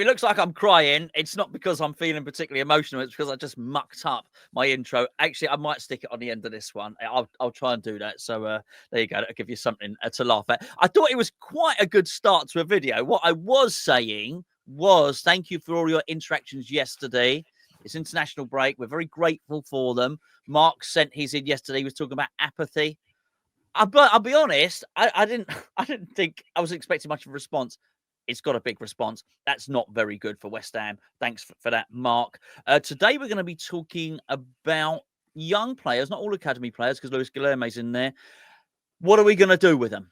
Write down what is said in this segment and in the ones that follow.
it looks like I'm crying, it's not because I'm feeling particularly emotional. It's because I just mucked up my intro. Actually, I might stick it on the end of this one. I'll try and do that. So there you go. That'll give you something to laugh at. I thought it was quite a good start to a video. What I was saying was thank you for all your interactions yesterday. It's international break. We're very grateful for them. Mark sent his in yesterday. He was talking about apathy. I'll be honest. I didn't think I was expecting much of a response. It's got a big response. That's not very good for West Ham. Thanks for that, Mark. Today we're going to be talking about young players, not all academy players, because Luis Guilherme's in there. What are we going to do with them?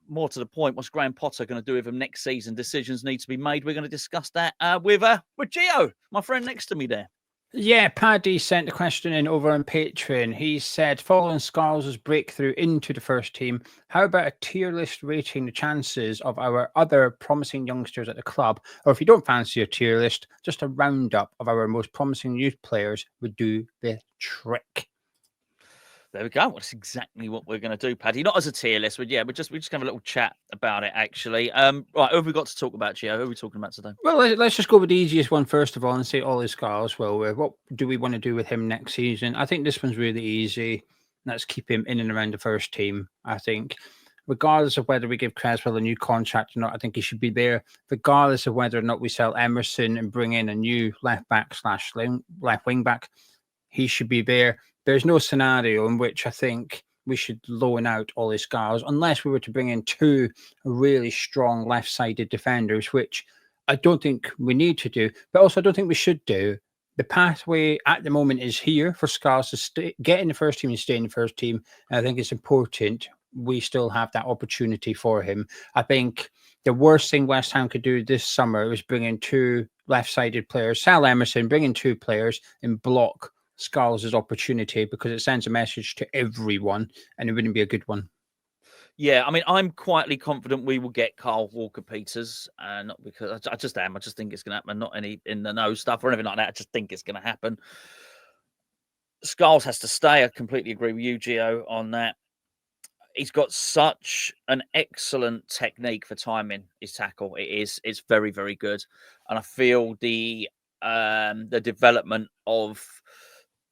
More to the point, what's Graham Potter going to do with them next season? Decisions need to be made. We're going to discuss that with Gio, my friend next to me there. Yeah, Paddy sent a question in over on Patreon. He said, following Scarles' breakthrough into the first team, how about a tier list rating the chances of our other promising youngsters at the club? Or if you don't fancy a tier list, just a roundup of our most promising youth players would do the trick. There we go. That's exactly what we're going to do, Paddy. Not as a tier list, but yeah, we just have a little chat about it, actually. Right, who have we got to talk about, Gio? Who are we talking about today? Well, let's just go with the easiest one first of all and say Ollie Scarles. Well, what do we want to do with him next season? I think this one's really easy. Let's keep him in and around the first team. I think, regardless of whether we give Creswell a new contract or not, I think he should be there. Regardless of whether or not we sell Emerson and bring in a new left back / left wing back, he should be there. There's no scenario in which I think we should loan out Ollie Scarles unless we were to bring in two really strong left-sided defenders, which I don't think we need to do, but also I don't think we should do. The pathway at the moment is here for Scarles to get in the first team and stay in the first team. And I think it's important we still have that opportunity for him. I think the worst thing West Ham could do this summer was bring in two left-sided players, sell Emerson, bring in two players and block Scarles' opportunity, because it sends a message to everyone and it wouldn't be a good one. Yeah, I mean, I'm quietly confident we will get Kyle Walker-Peters, not because I just am. I just think it's going to happen. Not any in the know stuff or anything like that. I just think it's going to happen. Scarles has to stay. I completely agree with you, Gio, on that. He's got such an excellent technique for timing his tackle. It's very, very good, and I feel the development of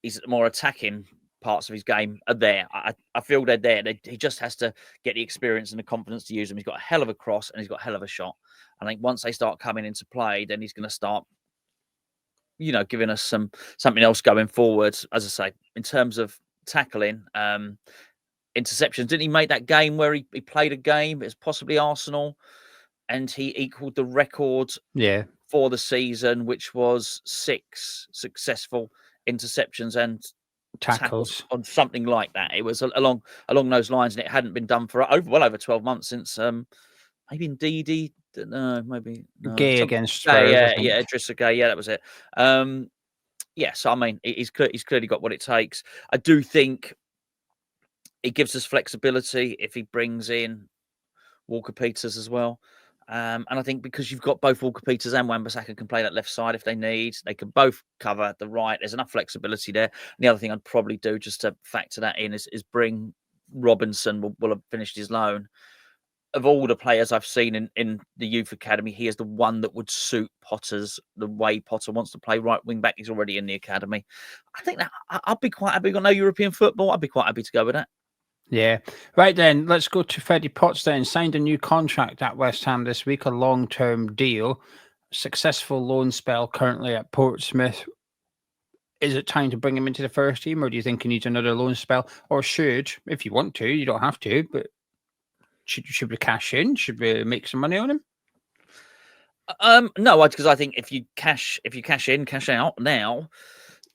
his more attacking parts of his game are there. I feel they're there. He just has to get the experience and the confidence to use them. He's got a hell of a cross and he's got a hell of a shot. I think once they start coming into play, then he's going to start, giving us something else going forward. As I say, in terms of tackling, interceptions, didn't he make that game where he played a game? It's possibly Arsenal, and he equaled the record for the season, which was 6 successful interceptions and tackles on something like that. It was along those lines, and it hadn't been done for over 12 months since maybe Ndidi, maybe Gay against Spurs. Yeah, Idrissa Gay, yeah, that was it. So I mean, he's clearly got what it takes. I do think it gives us flexibility if he brings in Walker-Peters as well. And I think because you've got both Walker-Peters and Wan-Bissaka can play that left side if they need. They can both cover the right. There's enough flexibility there. And the other thing I'd probably do, just to factor that in, is bring Robinson. Will have finished his loan. Of all the players I've seen in the youth academy, he is the one that would suit Potter's, the way Potter wants to play right wing back. He's already in the academy. I think that I'd be quite happy. Got no European football. I'd be quite happy to go with that. Yeah. Right then, let's go to Freddie Potts then. Signed a new contract at West Ham this week, a long-term deal. Successful loan spell currently at Portsmouth. Is it time to bring him into the first team, or do you think he needs another loan spell? Or should, if you want to, you don't have to, but should we cash in? Should we make some money on him? No, because I think if you cash in, cash out now,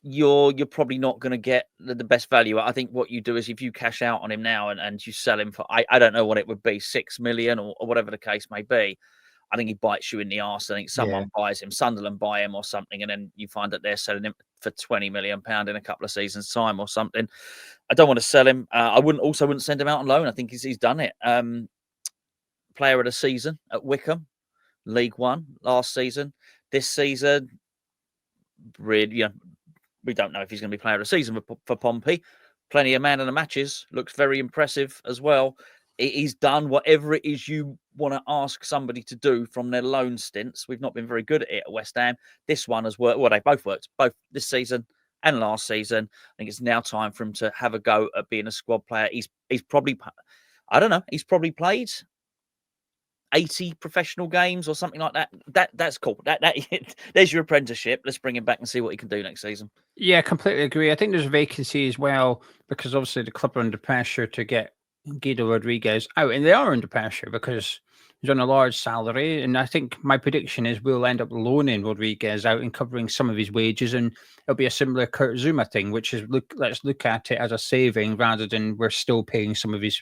you're probably not going to get the best value. I think what you do is if you cash out on him now and you sell him for, I don't know what it would be, 6 million or whatever the case may be, I think he bites you in the arse. I think someone buys him, Sunderland buy him or something, and then you find that they're selling him for £20 million in a couple of seasons' time or something. I don't want to sell him. I wouldn't send him out on loan. I think he's done it. Player of the season at Wickham, League One last season. This season, really, we don't know if he's going to be player of the season for Pompey. Plenty of man of the matches. Looks very impressive as well. He's done whatever it is you want to ask somebody to do from their loan stints. We've not been very good at it at West Ham. This one has worked. Well, they both worked, both this season and last season. I think it's now time for him to have a go at being a squad player. He's probably, I don't know, he's probably played 80 professional games or something like that. That's cool. That there's your apprenticeship. Let's bring him back and see what he can do next season. Yeah, completely agree. I think there's a vacancy as well because obviously the club are under pressure to get Guido Rodriguez out, and they are under pressure because he's on a large salary. And I think my prediction is we'll end up loaning Rodriguez out and covering some of his wages, and it'll be a similar Kurt Zuma thing, which is let's look at it as a saving rather than we're still paying some of his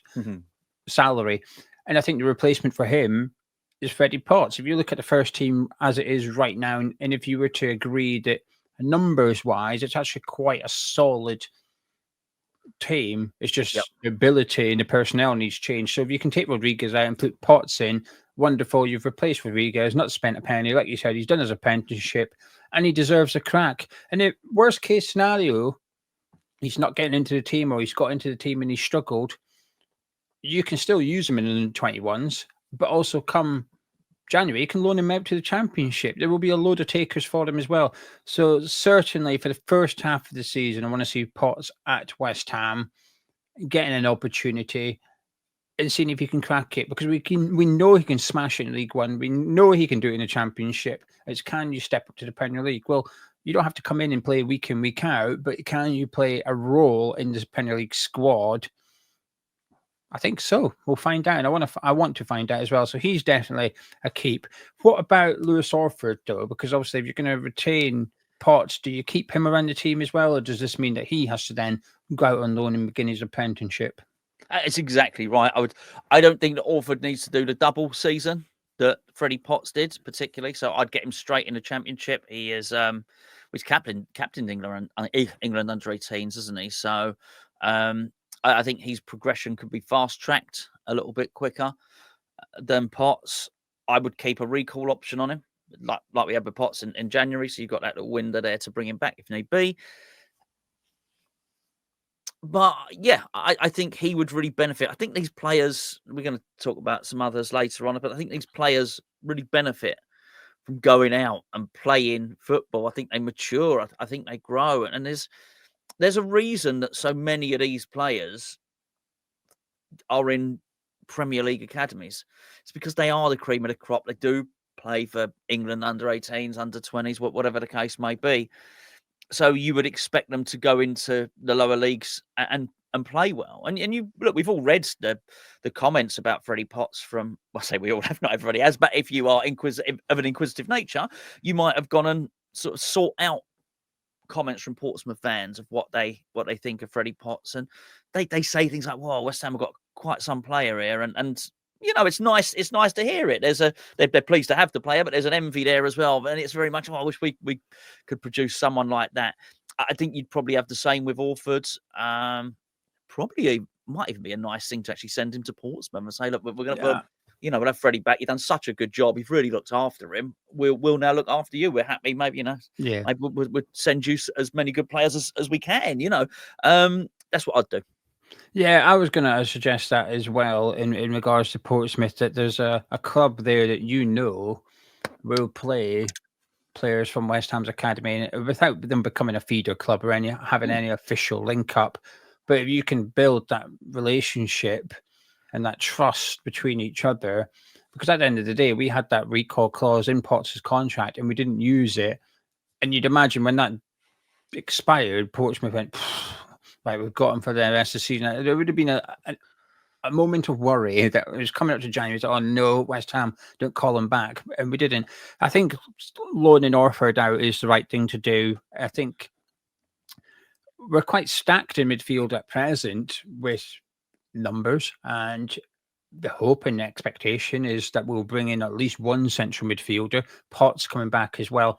salary. And I think the replacement for him is Freddie Potts. If you look at the first team as it is right now, and if you were to agree that numbers wise, it's actually quite a solid team. It's just the ability and the personnel needs change. So if you can take Rodriguez out and put Potts in, wonderful. You've replaced Rodriguez, not spent a penny. Like you said, he's done his apprenticeship and he deserves a crack. And the worst case scenario, he's not getting into the team or he's got into the team and he's struggled. You can still use him in the 21s, but also come January, you can loan him out to the Championship. There will be a load of takers for him as well. So certainly for the first half of the season, I want to see Potts at West Ham getting an opportunity and seeing if he can crack it, because we know he can smash it in League One. We know he can do it in the Championship. It's can you step up to the Premier League? Well, you don't have to come in and play week in, week out, but can you play a role in this Premier League squad? I think so. We'll find out. I want to find out as well. So he's definitely a keep. What about Lewis Orford though? Because obviously, if you're going to retain Potts, do you keep him around the team as well, or does this mean that he has to then go out on loan and begin his apprenticeship? It's exactly right. I don't think that Orford needs to do the double season that Freddie Potts did, particularly. So I'd get him straight in the Championship. He is, he's captained England under 18s, isn't he? So I think his progression could be fast tracked a little bit quicker than Potts. I would keep a recall option on him, like we had with Potts in January. So you've got that little window there to bring him back if need be. But yeah, I think he would really benefit. I think these players, we're going to talk about some others later on, but I think these players really benefit from going out and playing football. I think they mature. I think they grow. And there's a reason that so many of these players are in Premier League academies. It's because they are the cream of the crop. They do play for England under 18s, under 20s, whatever the case may be. So you would expect them to go into the lower leagues and play well. And you look, we've all read the comments about Freddie Potts from, well, I say we all have, not everybody has, but if you are of an inquisitive nature, you might have gone and sort of sought out comments from Portsmouth fans of what they think of Freddie Potts, and they say things like, "Well, West Ham have got quite some player here," and you know, it's nice to hear it. They're pleased to have the player, but there's an envy there as well, and it's very much, I wish we could produce someone like that. I think you'd probably have the same with Orford. Probably might even be a nice thing to actually send him to Portsmouth and say, look, we're going to. We'll have Freddie back. You've done such a good job. You've really looked after him. We'll now look after you. We're happy. Maybe, maybe we'll send you as many good players as we can, That's what I'd do. Yeah, I was going to suggest that as well in regards to Portsmouth, that there's a club there that will play players from West Ham's academy without them becoming a feeder club or having any official link up. But if you can build that relationship and that trust between each other, because at the end of the day, we had that recall clause in Potts' contract and we didn't use it. And you'd imagine when that expired, Portsmouth went, right, we've got him for the rest of the season. There would have been a moment of worry that it was coming up to January. Oh no, West Ham, don't call him back. And we didn't. I think loaning Orford out is the right thing to do. I think we're quite stacked in midfield at present with numbers, and the hope and expectation is that we'll bring in at least one central midfielder. Potts coming back as well.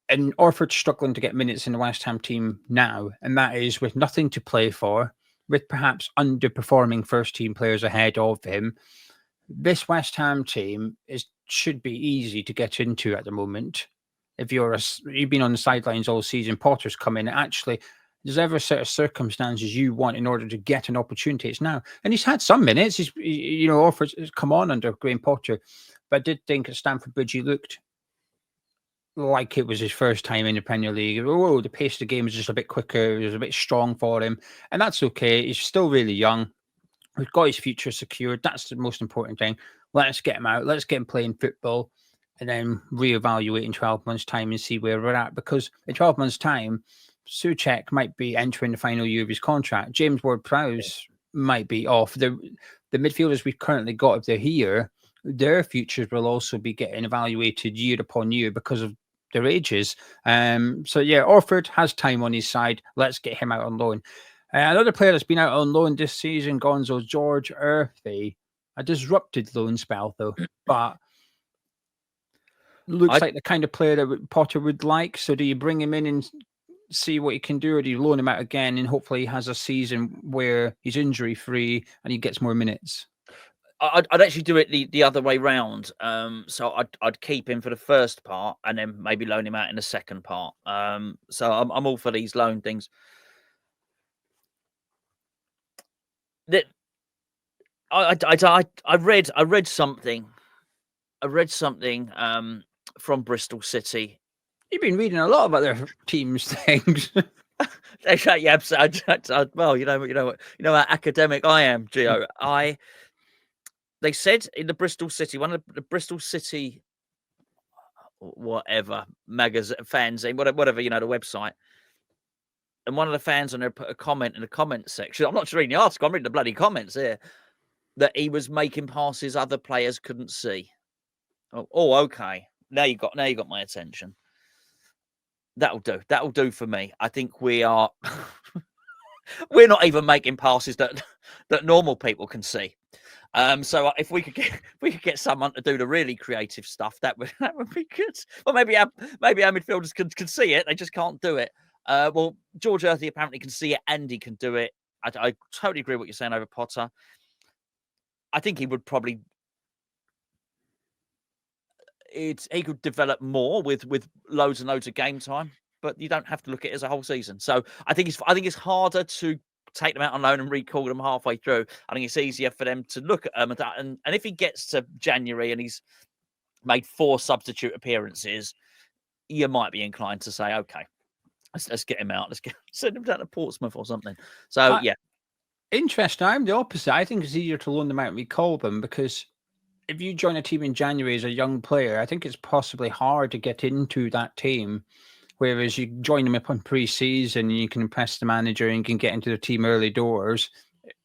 And Orford's struggling to get minutes in the West Ham team now, and that is with nothing to play for, with perhaps underperforming first-team players ahead of him. This West Ham team should be easy to get into at the moment. If you've been on the sidelines all season, Potter's come in. Actually, there's ever a set of circumstances you want in order to get an opportunity, it's now. And he's had some minutes. He's, offers come on under Graham Potter, but I did think at Stamford Bridge he looked like it was his first time in the Premier League. Oh, the pace of the game was just a bit quicker. It was a bit strong for him, and that's okay. He's still really young. We've got his future secured. That's the most important thing. Let's get him out. Let's get him playing football, and then reevaluate in 12 months' time and see where we're at. Because in 12 months' time, Souček might be entering the final year of his contract. James Ward-Prowse might be off. The midfielders we've currently got, if they're here, their futures will also be getting evaluated year upon year because of their ages. So yeah, Orford has time on his side. Let's get him out on loan. Another player that's been out on loan this season, Gonzo, George Earthy. A disrupted loan spell though, but looks like the kind of player that Potter would like. So do you bring him in and see what he can do, or do you loan him out again and hopefully he has a season where he's injury free and he gets more minutes? I'd actually do it the other way round. So I'd keep him for the first part and then maybe loan him out in the second part. So I'm all for these loan things. That I read something. I read something from Bristol City. You've been reading a lot about their teams' things. Yeah, well, you know how academic I am, Gio. They said in the Bristol City, one of the Bristol City, whatever magazine fanzine, whatever the website, and one of the fans on there put a comment in the comment section. I'm not just reading the article; I'm reading the bloody comments here. That he was making passes other players couldn't see. Oh, okay. Now you got my attention. That'll do. That'll do for me. I think we are. We're not even making passes that normal people can see. So if we could get someone to do the really creative stuff, that would be good. Well, maybe our midfielders can see it. They just can't do it. Well, George Earthy apparently can see it and he can do it. I totally agree with what you're saying over Potter. I think he would probably he could develop more with loads and loads of game time, but you don't have to look at it as a whole season. So I think it's harder to take them out on loan and recall them halfway through. I think it's easier for them to look at them and if he gets to January and he's made 4 substitute appearances, you might be inclined to say, okay, let's get him out. Send him down to Portsmouth or something. So yeah. Interesting. I'm the opposite. I think it's easier to loan them out and recall them because if you join a team in January as a young player, I think it's possibly hard to get into that team. Whereas you join them up on pre-season, you can impress the manager and you can get into the team early doors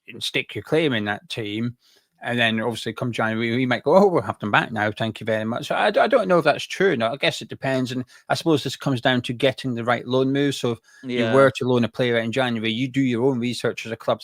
and stick your claim in that team. And then obviously come January, we might go, oh, we'll have them back now. Thank you very much. So I don't know if that's true. No, I guess it depends. And I suppose this comes down to getting the right loan move. So if you were to loan a player out in January, you do your own research as a club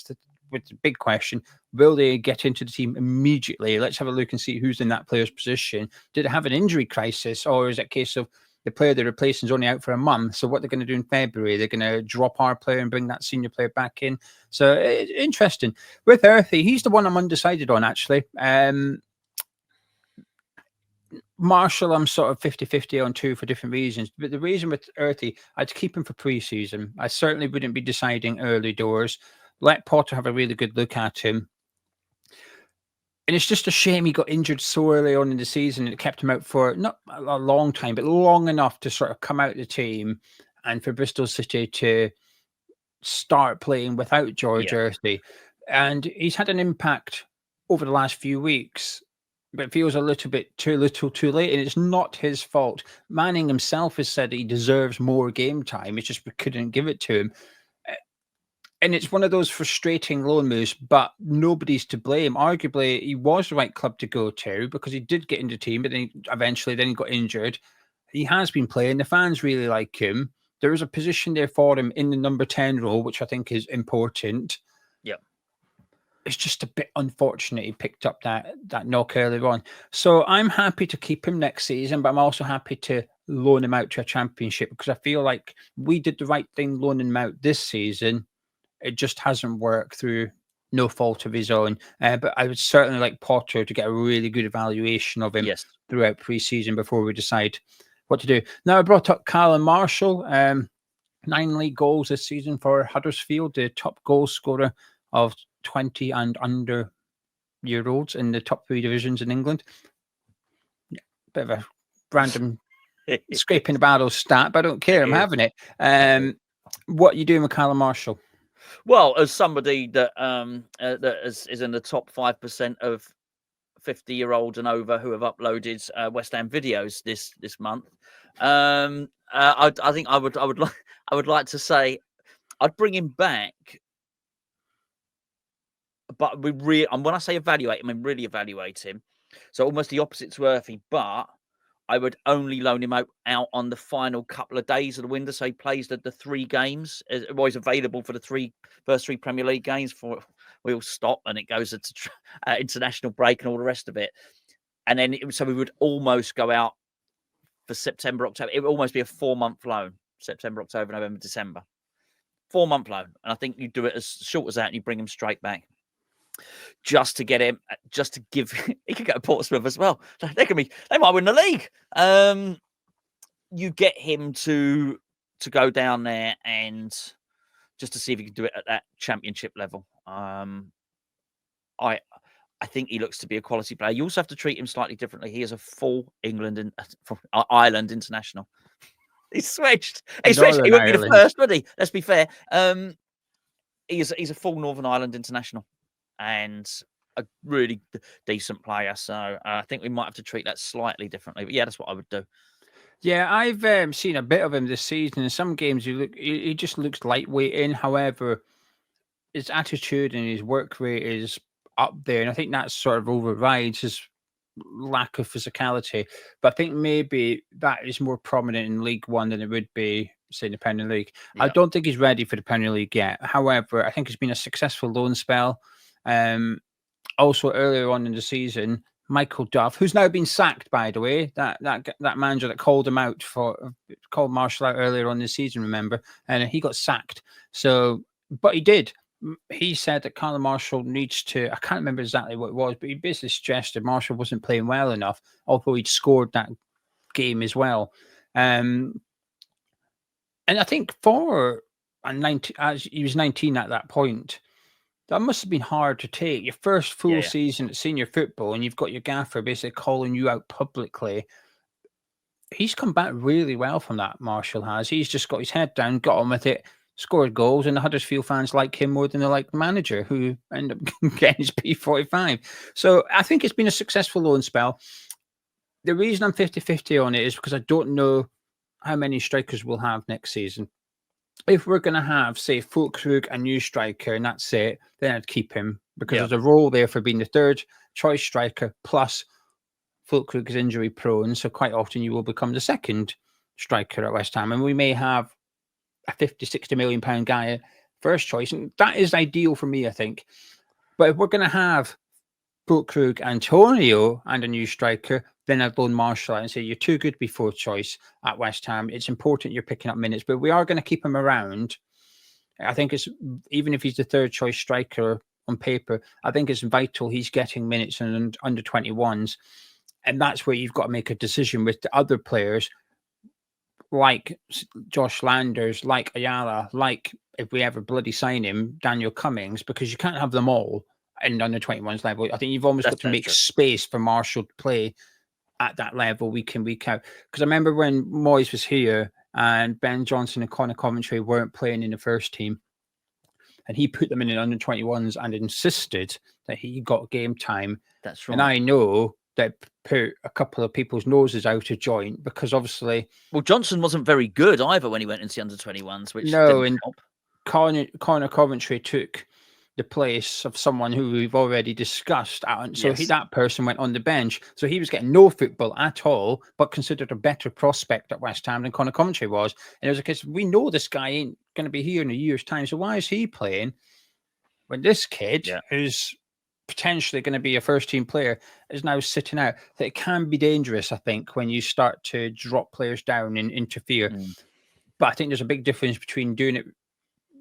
with the big question, will they get into the team immediately? Let's have a look and see who's in that player's position. Did it have an injury crisis, or is it a case of the player they're replacing is only out for a month? So what they're going to do in February, they're going to drop our player and bring that senior player back in. So interesting. With Earthy, he's the one I'm undecided on, actually. Marshall, I'm sort of 50-50 on 2 for different reasons. But the reason with Earthy, I'd keep him for pre-season. I certainly wouldn't be deciding early doors. Let Potter have a really good look at him. And it's just a shame he got injured so early on in the season. It kept him out for not a long time, but long enough to sort of come out of the team and for Bristol City to start playing without George Earthy. And he's had an impact over the last few weeks, but it feels a little bit too little too late. And it's not his fault. Manning himself has said he deserves more game time. It's just we couldn't give it to him. And it's one of those frustrating loan moves, but nobody's to blame. Arguably, he was the right club to go to because he did get into the team, but then he got injured. He has been playing. The fans really like him. There is a position there for him in the number 10 role, which I think is important. Yeah. It's just a bit unfortunate he picked up that knock earlier on. So I'm happy to keep him next season, but I'm also happy to loan him out to a championship because I feel like we did the right thing loaning him out this season. It just hasn't worked through no fault of his own. But I would certainly like Potter to get a really good evaluation of him throughout pre-season before we decide what to do. Now, I brought up Callum Marshall. 9 league goals this season for Huddersfield, the top goal scorer of 20 and under year olds in the top 3 divisions in England. Bit of a random scraping the barrel stat, but I don't care. I'm having it. What are you doing with Callum Marshall? Well, as somebody that is in the top 5% of 50-year-olds and over who have uploaded West Ham videos this month, I think I would like to say I'd bring him back, but and when I say evaluate, I mean really evaluate him. So almost the opposite to Earthy, but I would only loan him out on the final couple of days of the window. So he plays the 3 games. Always available for the first 3 Premier League games. We all stop and it goes into international break and all the rest of it. And then so we would almost go out for September, October. It would almost be a 4-month loan. September, October, November, December. 4-month loan. And I think you do it as short as that and you bring him straight back. Just to get him, just to give, he could go to Portsmouth as well. They might win the league. You get him to go down there and just to see if he can do it at that championship level. I think he looks to be a quality player. You also have to treat him slightly differently. He is a full Ireland international. He's switched. He won't be the first, would he? Let's be fair. He's a full Northern Ireland international and a really decent player. So I think we might have to treat that slightly differently. But yeah, that's what I would do. Yeah, I've seen a bit of him this season. In some games, he just looks lightweight in. However, his attitude and his work rate is up there, and I think that sort of overrides his lack of physicality. But I think maybe that is more prominent in League One than it would be, say, in the Premier League. Yeah. I don't think he's ready for the Premier League yet. However, I think it's been a successful loan spell. Also, earlier on in the season, Michael Duff, who's now been sacked, by the way, that manager that called Marshall out earlier on this season, remember, and he got sacked. So, but he did. He said that Callum Marshall needs to, I can't remember exactly what it was, but he basically suggested Marshall wasn't playing well enough, although he'd scored that game as well. And I think as he was 19 at that point, that must have been hard to take. Your first full season at senior football, and you've got your gaffer basically calling you out publicly. He's come back really well from that, Marshall has. He's just got his head down, got on with it, scored goals, and the Huddersfield fans like him more than they like the manager, who ended up getting his P45. So I think it's been a successful loan spell. The reason I'm 50-50 on it is because I don't know how many strikers we'll have next season. If we're going to have, say, Fulkrug, a new striker, and that's it, then I'd keep him because there's a role there for being the third choice striker, plus Fulkrug is injury prone. So quite often you will become the second striker at West Ham. And we may have a 50-60 million pound guy at first choice. And that is ideal for me, I think. But if we're going to have Fulkrug, Antonio, and a new striker, then I'd loan Marshall out and say, you're too good to be fourth choice at West Ham. It's important you're picking up minutes, but we are going to keep him around. I think it's, even if he's the third choice striker on paper, I think it's vital he's getting minutes in under 21s. And that's where you've got to make a decision with the other players like Josh Landers, like Ayala, like, if we ever bloody sign him, Daniel Cummings, because you can't have them all in under 21s level. I think you've almost got to make space for Marshall to play at that level week in, week out. Because I remember when Moyes was here and Ben Johnson and Connor Coventry weren't playing in the first team, and he put them in under 21s and insisted that he got game time. That's right. And I know that put a couple of people's noses out of joint because obviously... Well, Johnson wasn't very good either when he went into the under 21s, which didn't help. Connor Coventry took the place of someone who we've already discussed. So that person went on the bench. So he was getting no football at all, but considered a better prospect at West Ham than Connor Coventry was. And it was like, we know this guy ain't going to be here in a year's time. So why is he playing when this kid, who's potentially going to be a first team player, is now sitting out? That it can be dangerous, I think, when you start to drop players down and interfere. But I think there's a big difference between doing it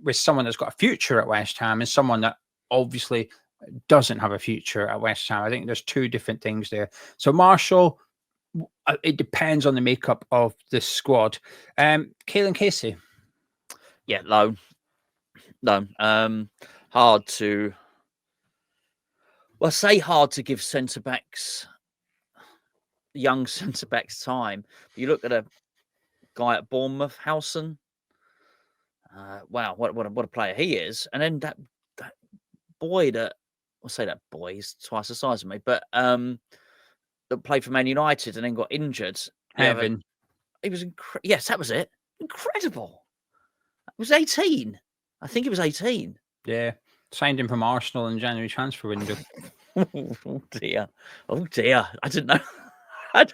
with someone that's got a future at West Ham and someone that obviously doesn't have a future at West Ham. I think there's two different things there. So Marshall, it depends on the makeup of the squad. Kaelen Casey. Yeah, loan. Hard to. Well, say hard to give centre backs, young centre backs time. But you look at a guy at Bournemouth, Howson. Wow, what a player he is. And then that boy that I'll say that boy, he's twice the size of me, but that played for Man United and then got injured. Heaven. He was yes, that was it. Incredible. It was 18. I think it was 18. Yeah. Signed him from Arsenal in January transfer window. Oh dear. Oh dear. I didn't know. I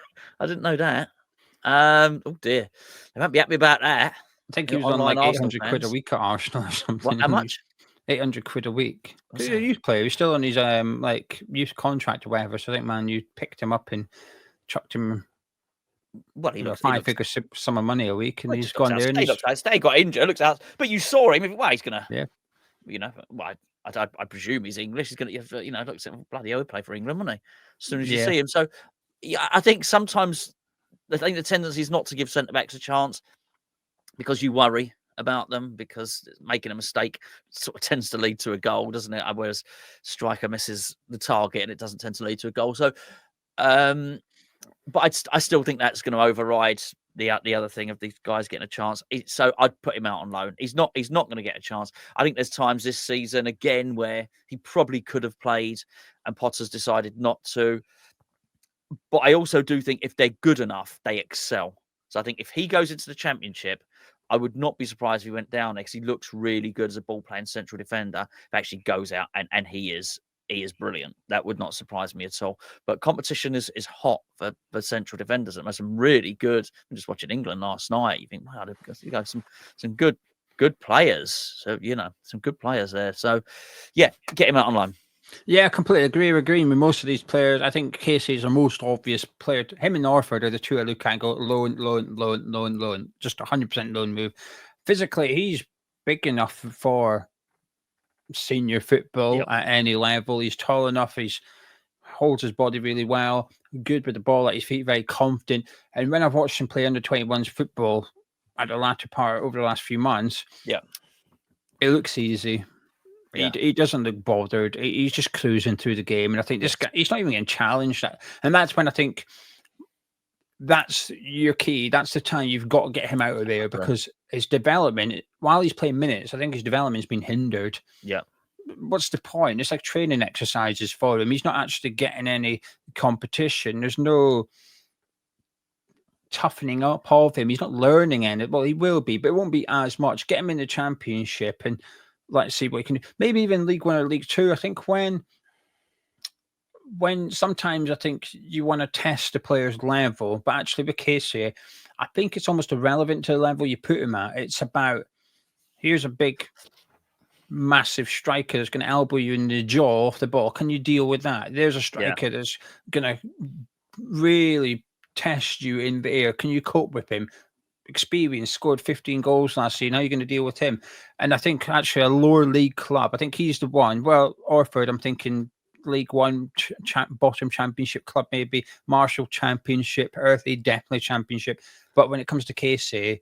didn't know that. Oh dear. They won't be happy about that. I think he was on like Arsenal 800 quid a week at Arsenal or something. What, how much? 800 quid a week. What's He's a that? youth player. He's still on his like youth contract or whatever. So I think, man, you picked him up and chucked him Well, he a looks 5-figure sum of money a week, and well, he's just gone looks there. And outside. He got injured. Looks out, but you saw him. Well, he's gonna. Yeah. You know. Well, I presume he's English. He's gonna. You know, looks bloody hell, he play for England, wouldn't he? As soon as you see him. So, yeah, I think sometimes the tendency is not to give centre backs a chance because you worry about them, because making a mistake sort of tends to lead to a goal, doesn't it? Whereas striker misses the target and it doesn't tend to lead to a goal. So, but I still think that's going to override the other thing of these guys getting a chance. So I'd put him out on loan. He's not going to get a chance. I think there's times this season again where he probably could have played and Potter's decided not to. But I also do think if they're good enough, they excel. So I think if he goes into the Championship, I would not be surprised if he went down there, because he looks really good as a ball-playing central defender. If actually goes out and he is brilliant. That would not surprise me at all. But competition is hot for central defenders. There's some really good. I'm just watching England last night. You think, wow, they've got some good players. So, you know, some good players there. So, yeah, get him out on loan. Yeah, I completely agree. We're agreeing with most of these players. I think Casey is the most obvious player. Him and Orford are the two I look at and go loan. Just 100% loan move. Physically, he's big enough for senior football at any level. He's tall enough. He's holds his body really well. Good with the ball at his feet. Very confident. And when I've watched him play under 21s football at the latter part over the last few months, it looks easy. He doesn't look bothered. He's just cruising through the game. And I think this guy, he's not even getting challenged. And that's when I think that's your key. That's the time you've got to get him out of there, because his development, while he's playing minutes, I think his development's been hindered. Yeah. What's the point? It's like training exercises for him. He's not actually getting any competition. There's no toughening up of him. He's not learning any. Well, he will be, but it won't be as much. Get him in the Championship and let's see what he can do. Maybe even League One or League Two. I think when sometimes I think you want to test the player's level, but actually with Casey, I think it's almost irrelevant to the level you put him at. It's about, here's a big, massive striker that's going to elbow you in the jaw off the ball. Can you deal with that? There's a striker that's going to really test you in the air. Can you cope with him? Experience, scored 15 goals last year. Now you're going to deal with him. And I think actually a lower league club, I think he's the one. Well, Orford, I'm thinking League One, bottom Championship club, maybe Marshall Championship, Earthy definitely Championship. But when it comes to Casey,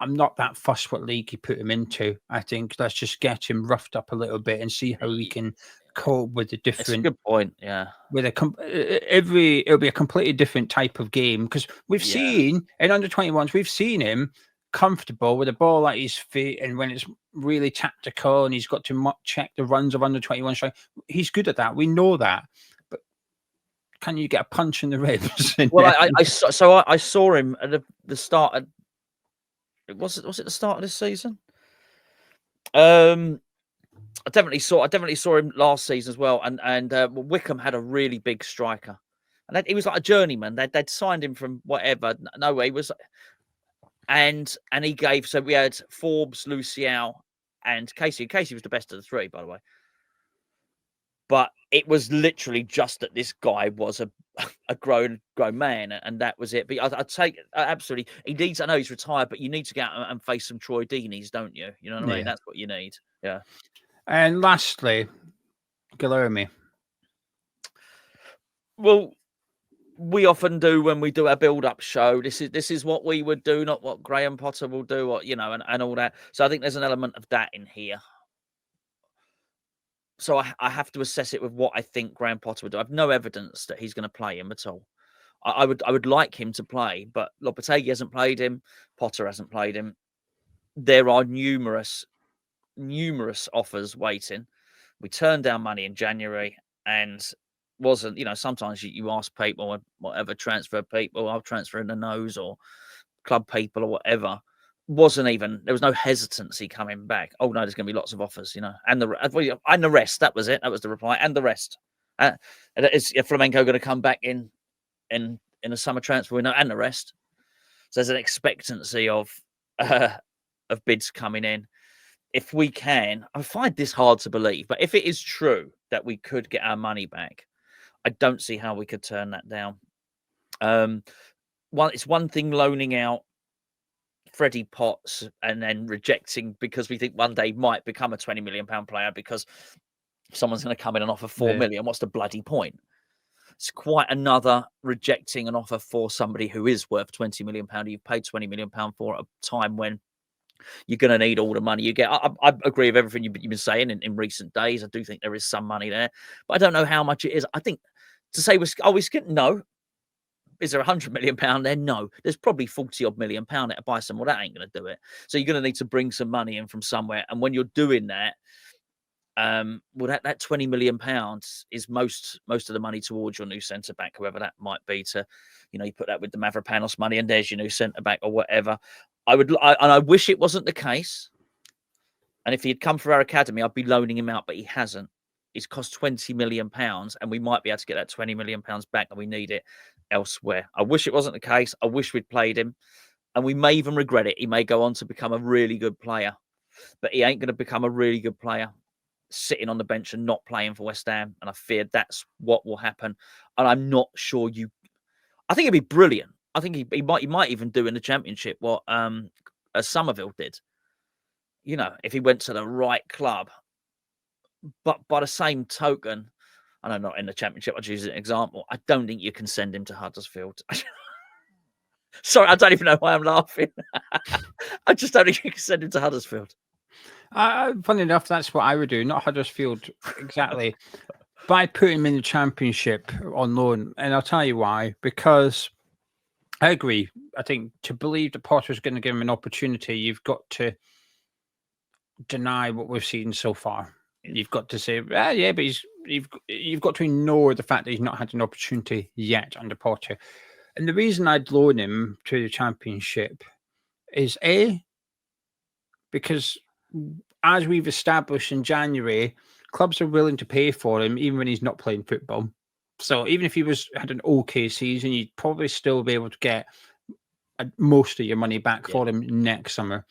I'm not that fussed what league you put him into. I think let's just get him roughed up a little bit and see how he can cope with the different. It's a good point. Yeah, with it'll be a completely different type of game, because we've seen in under 21s, we've seen him comfortable with the ball at his feet, and when it's really tactical and he's got to check the runs of under 21 strike, he's good at that. We know that, but can you get a punch in the ribs? Well, I saw him at the start. Was it the start of this season? I definitely saw him last season as well. And Wickham had a really big striker, and he was like a journeyman. They'd signed him from whatever. No way, he was. And he gave, so we had Forbes, Luciao, and Casey. Casey was the best of the three, by the way. But it was literally just that this guy was a grown man, and that was it. But I'd take absolutely. He needs. I know he's retired, but you need to get out and face some Troy Deeneys, don't you? You know what I mean? That's what you need. Yeah. And lastly, Guilherme. Well, we often do when we do our build-up show. This is what we would do, not what Graham Potter will do, or and all that. So I think there's an element of that in here. So I have to assess it with what I think Graham Potter would do. I have no evidence that he's going to play him at all. I would like him to play, but Lopetegui hasn't played him. Potter hasn't played him. There are numerous offers waiting. We turned down money in January, and wasn't, sometimes you ask people, whatever, transfer people, I'll transfer in the nose, or club people, or whatever. There was no hesitancy coming back. Oh no, there's going to be lots of offers, and the rest. That was it. That was the reply, and the rest. Is Flamenco going to come back in a summer transfer window, and the rest? So there's an expectancy of bids coming in. If we can, I find this hard to believe, but if it is true that we could get our money back, I don't see how we could turn that down. It's one thing loaning out Freddie Potts and then rejecting because we think one day might become a £20 million player because someone's going to come in and offer 4 million. What's the bloody point? It's quite another rejecting an offer for somebody who is worth £20 million. You've paid £20 million for at a time when you're going to need all the money you get. I agree with everything you've been saying in recent days. I do think there is some money there, but I don't know how much it is. I think to say no. Is there £100 million there? No. There's probably 40 odd million pound there to buy some. Well, that ain't going to do it. So you're going to need to bring some money in from somewhere. And when you're doing that, that £20 million is most of the money towards your new centre back, whoever that might be. To, you put that with the Mavropanos money, and there's your new centre back or whatever. I wish it wasn't the case. And if he had come for our academy, I'd be loaning him out, but he hasn't. It's cost £20 million, and we might be able to get that £20 million back, and we need it elsewhere. I wish it wasn't the case. I wish we'd played him, and we may even regret it. He may go on to become a really good player, but he ain't going to become a really good player sitting on the bench and not playing for West Ham. And I fear that's what will happen. And I'm not sure I think it'd be brilliant. I think he might even do in the Championship what Somerville did. If he went to the right club. But by the same token, I know not in the Championship, I'll use an example. I don't think you can send him to Huddersfield. Sorry, I don't even know why I'm laughing. I just don't think you can send him to Huddersfield. Funny enough, that's what I would do. Not Huddersfield exactly. But I'd put him in the Championship on loan. And I'll tell you why. Because I agree. I think to believe that Potter's going to give him an opportunity, you've got to deny what we've seen so far. You've got to say, but you've got to ignore the fact that he's not had an opportunity yet under Potter. And the reason I'd loan him to the Championship is because as we've established in January, clubs are willing to pay for him even when he's not playing football. So even if he had an okay season, you'd probably still be able to get most of your money back for him next summer.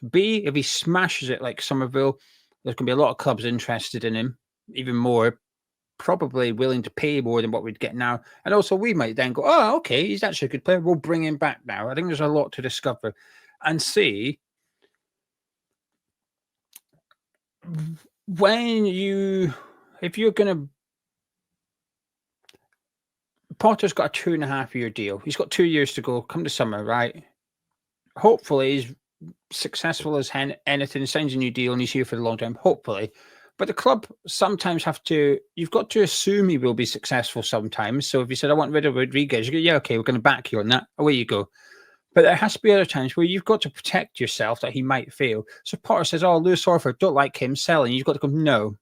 B, if he smashes it like Somerville, there's going to be a lot of clubs interested in him, even more, probably willing to pay more than what we'd get now. And also we might then go, oh, okay, he's actually a good player. We'll bring him back now. I think there's a lot to discover. And C, if you're going to, Potter's got a 2.5-year deal. He's got 2 years to go. Come to summer, right? Hopefully he's successful as anything, signs a new deal, and he's here for the long term. Hopefully. But the club sometimes you've got to assume he will be successful sometimes. So if you said, I want rid of Rodriguez, you go, yeah, okay, we're going to back you on that. Away you go. But there has to be other times where you've got to protect yourself that he might fail. So Potter says, oh, Lewis Orford, don't like him selling. You've got to go, no,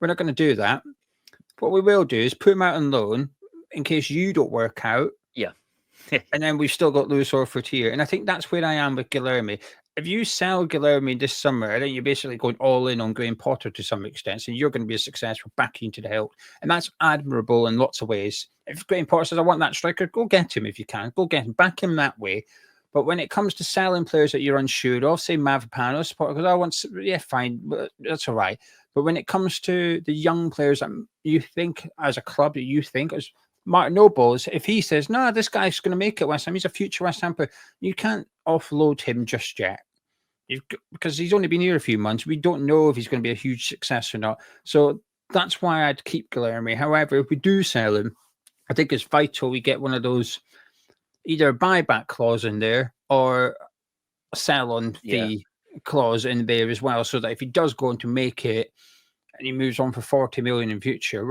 we're not going to do that. What we will do is put him out on loan in case you don't work out. Yeah. And then we've still got Lewis Orford here. And I think that's where I am with Guilherme. If you sell Guilherme this summer, I think you're basically going all in on Graham Potter to some extent. So you're going to be a successful backing to the hilt. And that's admirable in lots of ways. If Graham Potter says, I want that striker, go get him if you can. Go get him. Back him that way. But when it comes to selling players that you're unsure of, say Mavropanos, Potter goes, I want, yeah, fine. That's all right. But when it comes to the young players that you think as a club, that you think as Martin Nobles, if he says, no, this guy's going to make it West Ham, he's a future West Ham player, you can't offload him just yet. Because he's only been here a few months. We don't know if he's going to be a huge success or not. So that's why I'd keep Guilherme. However, if we do sell him, I think it's vital we get one of those, either a buyback clause in there or a sell-on fee clause in there as well, so that if he does go on to make it and he moves on for 40 million in future,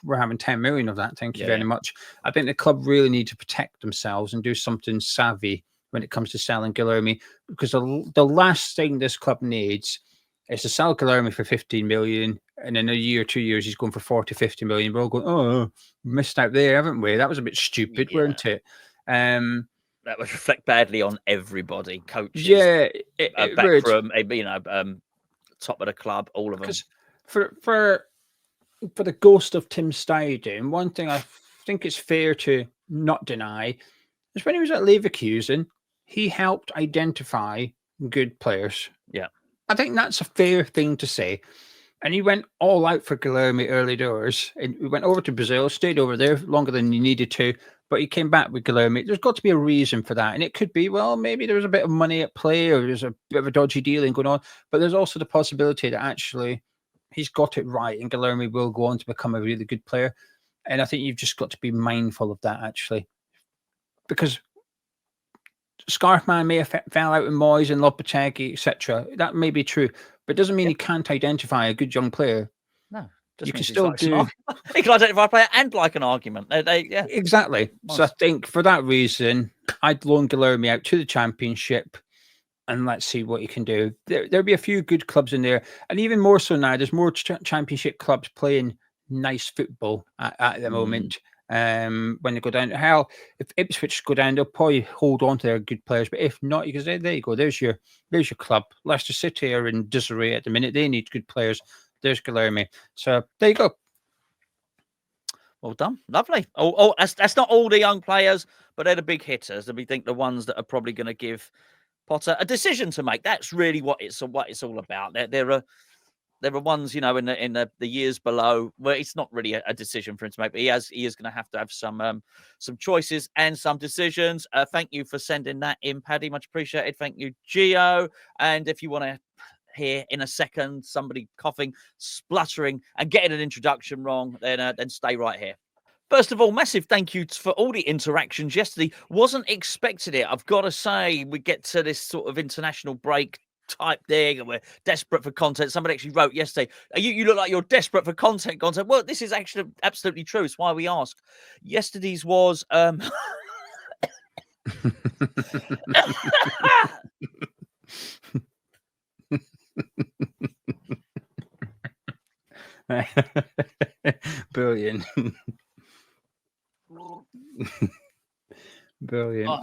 we're having 10 million of that. Thank you very much. I think the club really need to protect themselves and do something savvy when it comes to selling Guilherme, because the last thing this club needs is to sell Guilherme for 15 million, and in a year or 2 years he's going for 40, 50 million. We're all going, oh, missed out there, haven't we? That was a bit stupid, weren't it? That would reflect badly on everybody, coaches, backroom, top of the club, all of them. For the ghost of Tim Steiding, one thing I think it's fair to not deny is when he was at Leverkusen, he helped identify good players. Yeah. I think that's a fair thing to say. And he went all out for Guilherme early doors. And we went over to Brazil, stayed over there longer than he needed to, but he came back with Guilherme. There's got to be a reason for that. And it could be, well, maybe there was a bit of money at play or there's a bit of a dodgy dealing going on. But there's also the possibility that actually he's got it right and Guilherme will go on to become a really good player. And I think you've just got to be mindful of that, actually. Because Scarfman may have fell out with Moyes and Lopetegui, etc. That may be true, but it doesn't mean he can't identify a good young player. No, you can still do. He can identify a player and like an argument. Exactly. Nice. So I think for that reason, I'd loan Guilherme out to the Championship, and let's see what he can do. There'll be a few good clubs in there, and even more so now. There's more Championship clubs playing nice football at the moment. When they go down, hell, if Ipswich go down, they'll probably hold on to their good players. But if not, you can say, there you go. There's your club. Leicester City are in disarray at the minute. They need good players. There's Guilherme. So there you go. Well done. Lovely. Oh, that's not all the young players, but they're the big hitters. And we think the ones that are probably going to give Potter a decision to make. That's really what it's all about. There are ones, in the years below where it's not really a decision for him to make, but he is going to have some choices and some decisions. Thank you for sending that in, Paddy. Much appreciated. Thank you, Gio. And if you want to hear in a second somebody coughing, spluttering, and getting an introduction wrong, then stay right here. First of all, massive thank you for all the interactions yesterday. Wasn't expecting it. I've got to say, we get to this sort of international break type thing and we're desperate for content. Somebody actually wrote yesterday, you look like you're desperate for content. Well, this is actually absolutely true. It's why we ask. Yesterday's was Brilliant. Brilliant.